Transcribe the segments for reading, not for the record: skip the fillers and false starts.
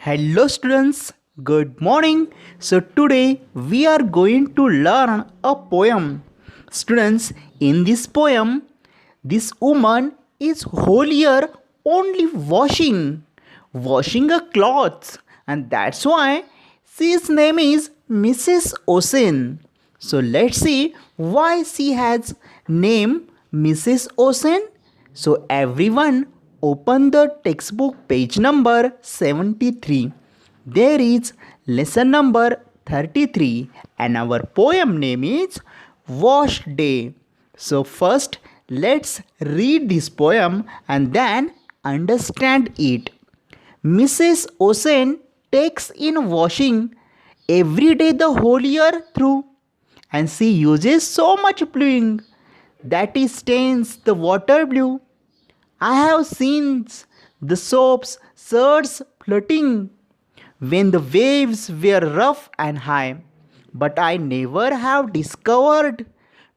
Hello students, good morning. So today we are going to learn a poem. Students, in this poem, this woman is holier only washing a clothes, and that's why she's name is Mrs. Ocean. So let's see why she has name Mrs. Ocean. So everyone open the textbook page number 73. There is lesson number 33 and our poem name is Wash Day. So first let's read this poem and then understand it. Mrs. Ocean takes in washing every day the whole year through, and she uses so much bluing that it stains the water blue. I have seen the soap's surge floating when the waves were rough and high, but I never have discovered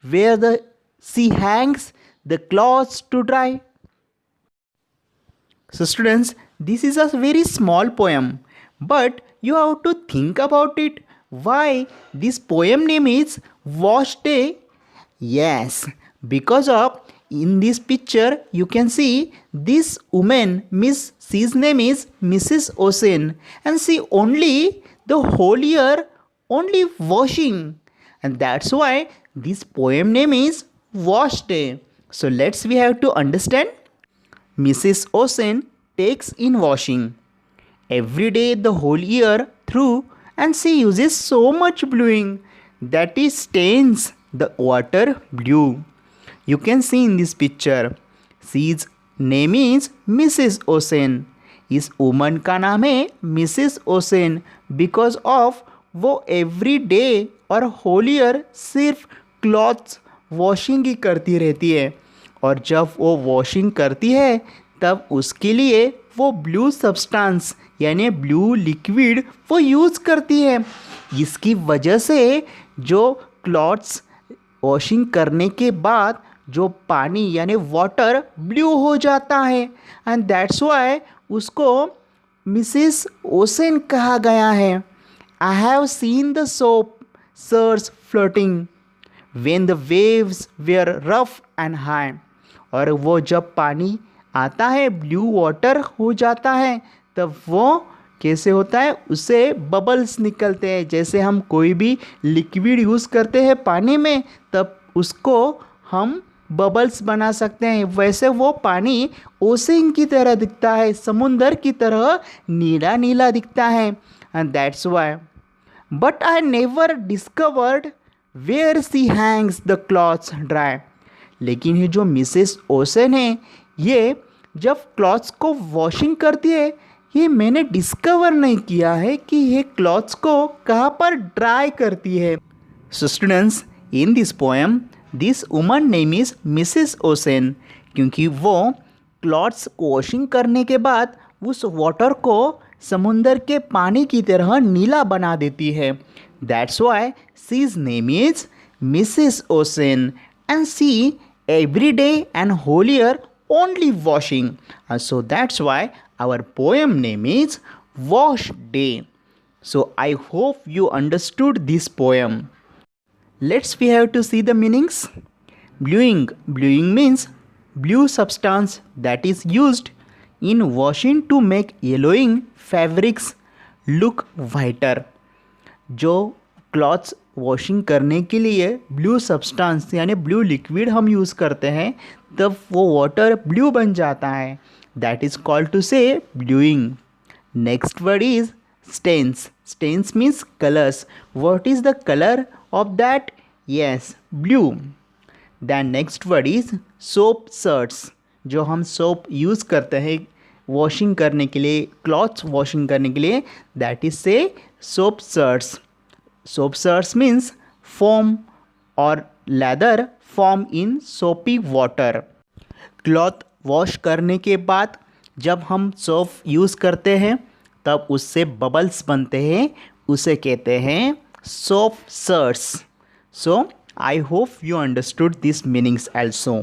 where the sea hangs the clothes to dry. So students, this is a very small poem, but you have to think about it. Why this poem name is Wash Day? Yes, because of in this picture you can see this woman, she's name is Mrs. Ocean, and she only the whole year only washing, and that's why this poem name is Wash Day. So we have to understand. Mrs. Ocean takes in washing every day the whole year through, and she uses so much bluing that it stains the water blue. You can see in this picture, she's name is Mrs. Ocean. इस woman का नाम है Mrs. Ocean because of वो every day और whole year सिर्फ clothes washing ही करती रहती है, और जब वो वॉशिंग करती है तब उसके लिए वो ब्लू सब्सटेंस यानी ब्लू लिक्विड वो यूज़ करती है. इसकी वजह से जो क्लॉथ्स वॉशिंग करने के बाद जो पानी यानी वाटर ब्लू हो जाता है, एंड दैट्स वाई उसको मिसेस ओशन कहा गया है. I have seen the soap suds floating when the waves were rough and high. और वो जब पानी आता है ब्लू वाटर हो जाता है तब वो कैसे होता है, उससे बबल्स निकलते हैं. जैसे हम कोई भी लिक्विड यूज़ करते हैं पानी में तब उसको हम बबल्स बना सकते हैं, वैसे वो पानी ओशन की तरह दिखता है, समुंदर की तरह नीला नीला दिखता है. And that's why but I never discovered where sea hangs the clothes dry. लेकिन ये जो मिसेस ओशन है, ये जब क्लॉथ्स को वॉशिंग करती है, ये मैंने डिस्कवर नहीं किया है कि ये क्लॉथ्स को कहाँ पर ड्राई करती है. So students, in this poem this woman name is Mrs ocean, क्योंकि वो क्लॉथ्स वॉशिंग करने के बाद उस वाटर को समुंदर के पानी की तरह नीला बना देती है. That's why शीज name is Mrs ocean, and she every day and whole year only washing. And so that's why our poem name is Wash Day. So I hope you understood this poem. We have to see the meanings. Bluing means blue substance that is used in washing to make yellowing fabrics look whiter. जो clothes washing करने के लिए blue substance यानी blue liquid हम use करते हैं तब वो वाटर ब्लू बन जाता है. That is called to say bluing. Next word is stains. Stains means colours. What is the colour of that? Yes, blue. Then next word is soap suds. जो हम सोप यूज़ करते हैं washing करने के लिए, क्लॉथ्स वॉशिंग करने के लिए, that is say soap suds. Soap suds means foam or lather form in soapy water. Cloth wash करने के बाद जब हम सोप यूज़ करते हैं तब उससे बबल्स बनते हैं, उसे कहते हैं soap suds. So I hope you understood this meanings also.